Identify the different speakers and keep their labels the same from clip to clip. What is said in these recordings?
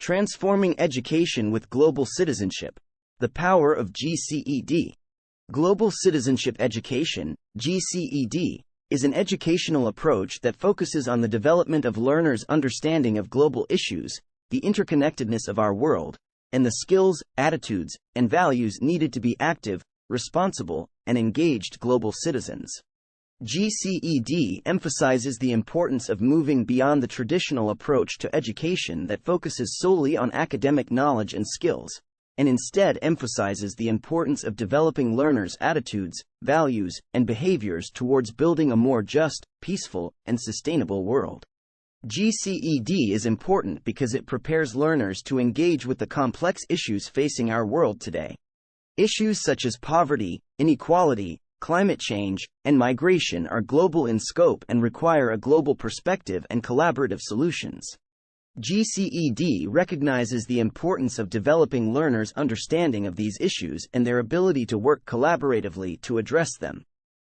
Speaker 1: Transforming Education with Global Citizenship. The Power of GCED. Global Citizenship Education, GCED, is an educational approach that focuses on the development of learners' understanding of global issues, the interconnectedness of our world, and the skills, attitudes, and values needed to be active, responsible, and engaged global citizens. GCED emphasizes the importance of moving beyond the traditional approach to education that focuses solely on academic knowledge and skills, and instead emphasizes the importance of developing learners' attitudes, values, and behaviors towards building a more just, peaceful, and sustainable world. GCED is important because it prepares learners to engage with the complex issues facing our world today. Issues such as poverty, inequality, climate change, and migration are global in scope and require a global perspective and collaborative solutions. GCED recognizes the importance of developing learners' understanding of these issues and their ability to work collaboratively to address them.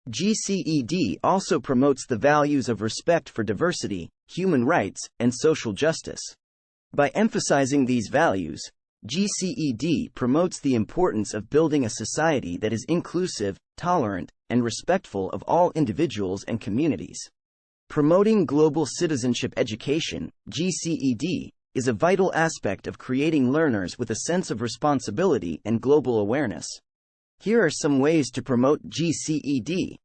Speaker 1: GCED also promotes the values of respect for diversity, human rights, and social justice. By emphasizing these values, GCED promotes the importance of building a society that is inclusive, tolerant, and respectful of all individuals and communities. Promoting global citizenship education, GCED, is a vital aspect of creating learners with a sense of responsibility and global awareness. Here are some ways to promote GCED.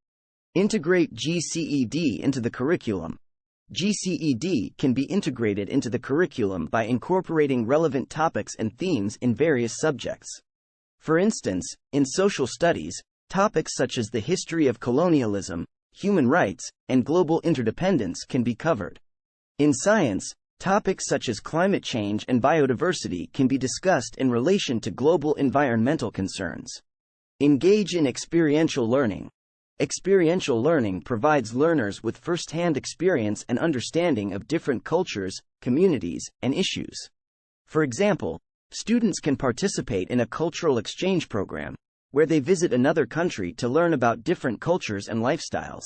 Speaker 1: Integrate GCED into the curriculum. GCED can be integrated into the curriculum by incorporating relevant topics and themes in various subjects. For instance, in social studies, topics such as the history of colonialism, human rights, and global interdependence can be covered. In science, topics such as climate change and biodiversity can be discussed in relation to global environmental concerns. Engage in experiential learning. Experiential learning provides learners with first-hand experience and understanding of different cultures, communities, and issues. For example, students can participate in a cultural exchange program, where they visit another country to learn about different cultures and lifestyles.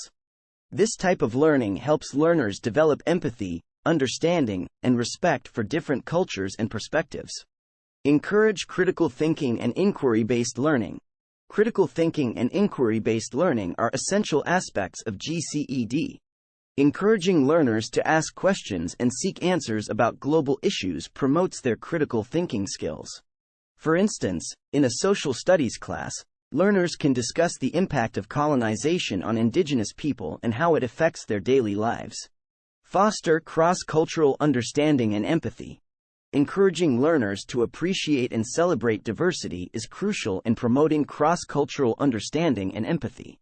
Speaker 1: This type of learning helps learners develop empathy, understanding, and respect for different cultures and perspectives. Encourage critical thinking and inquiry-based learning. Critical thinking and inquiry-based learning are essential aspects of GCED. Encouraging learners to ask questions and seek answers about global issues promotes their critical thinking skills. For instance, in a social studies class, learners can discuss the impact of colonization on indigenous people and how it affects their daily lives. Foster cross-cultural understanding and empathy. Encouraging learners to appreciate and celebrate diversity is crucial in promoting cross-cultural understanding and empathy.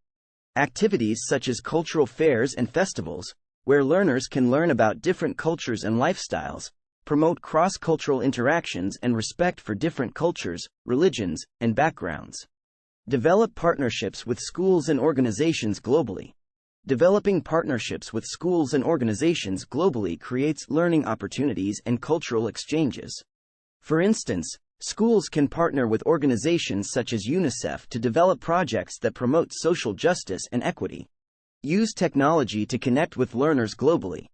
Speaker 1: Activities such as cultural fairs and festivals, where learners can learn about different cultures and lifestyles, promote cross-cultural interactions and respect for different cultures, religions, and backgrounds. Develop partnerships with schools and organizations globally. Developing partnerships with schools and organizations globally creates learning opportunities and cultural exchanges. For instance, schools can partner with organizations such as UNICEF to develop projects that promote social justice and equity. Use technology to connect with learners globally.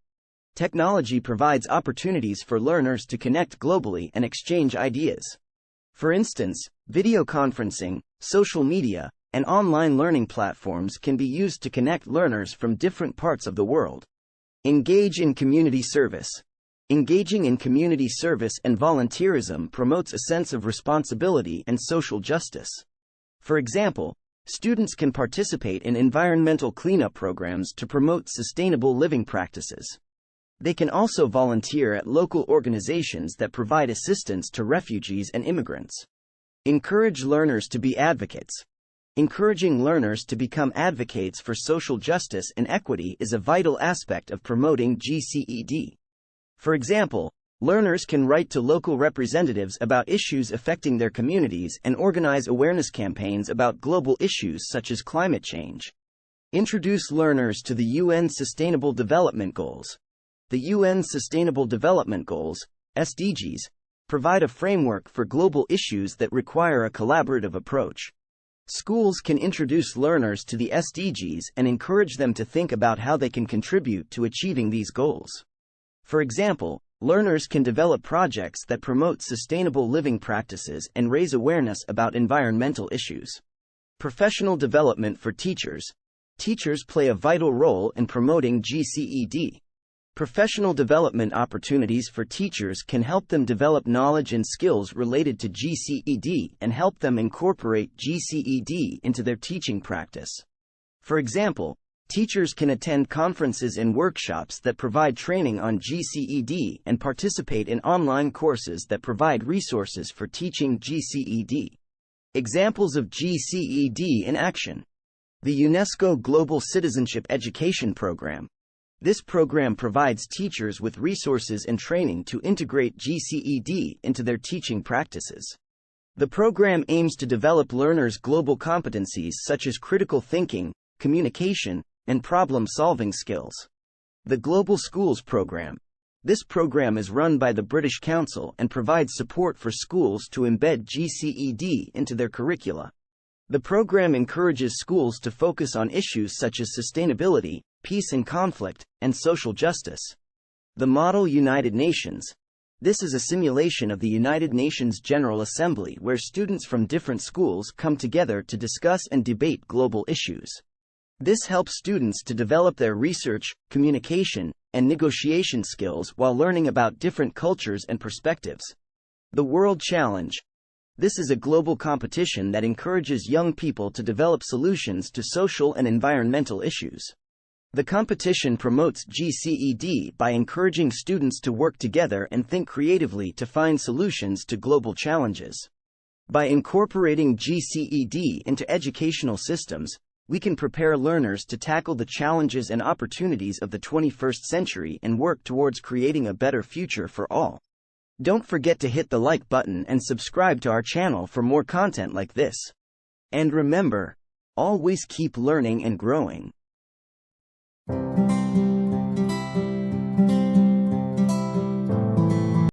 Speaker 1: Technology provides opportunities for learners to connect globally and exchange ideas. For instance, video conferencing, social media, and online learning platforms can be used to connect learners from different parts of the world. Engage in community service. Engaging in community service and volunteerism promotes a sense of responsibility and social justice. For example, students can participate in environmental cleanup programs to promote sustainable living practices. They can also volunteer at local organizations that provide assistance to refugees and immigrants. Encourage learners to be advocates. Encouraging learners to become advocates for social justice and equity is a vital aspect of promoting GCED. For example, learners can write to local representatives about issues affecting their communities and organize awareness campaigns about global issues such as climate change. Introduce learners to the UN Sustainable Development Goals. The UN Sustainable Development Goals, SDGs, provide a framework for global issues that require a collaborative approach. Schools can introduce learners to the SDGs and encourage them to think about how they can contribute to achieving these goals. For example, learners can develop projects that promote sustainable living practices and raise awareness about environmental issues. Professional development for teachers. Teachers play a vital role in promoting GCED. Professional development opportunities for teachers can help them develop knowledge and skills related to GCED and help them incorporate GCED into their teaching practice. For example, teachers can attend conferences and workshops that provide training on GCED and participate in online courses that provide resources for teaching GCED. Examples of GCED in action. The UNESCO Global Citizenship Education Program. This program provides teachers with resources and training to integrate GCED into their teaching practices. The program aims to develop learners' global competencies such as critical thinking, communication, and problem-solving skills. The Global Schools Program. This program is run by the British Council and provides support for schools to embed GCED into their curricula. The program encourages schools to focus on issues such as sustainability, peace and conflict, and social justice. The Model United Nations. This is a simulation of the United Nations General Assembly where students from different schools come together to discuss and debate global issues. This helps students to develop their research, communication, and negotiation skills while learning about different cultures and perspectives. The World Challenge. This is a global competition that encourages young people to develop solutions to social and environmental issues. The competition promotes GCED by encouraging students to work together and think creatively to find solutions to global challenges. By incorporating GCED into educational systems, we can prepare learners to tackle the challenges and opportunities of the 21st century and work towards creating a better future for all. Don't forget to hit the like button and subscribe to our channel for more content like this. And remember, always keep learning and growing.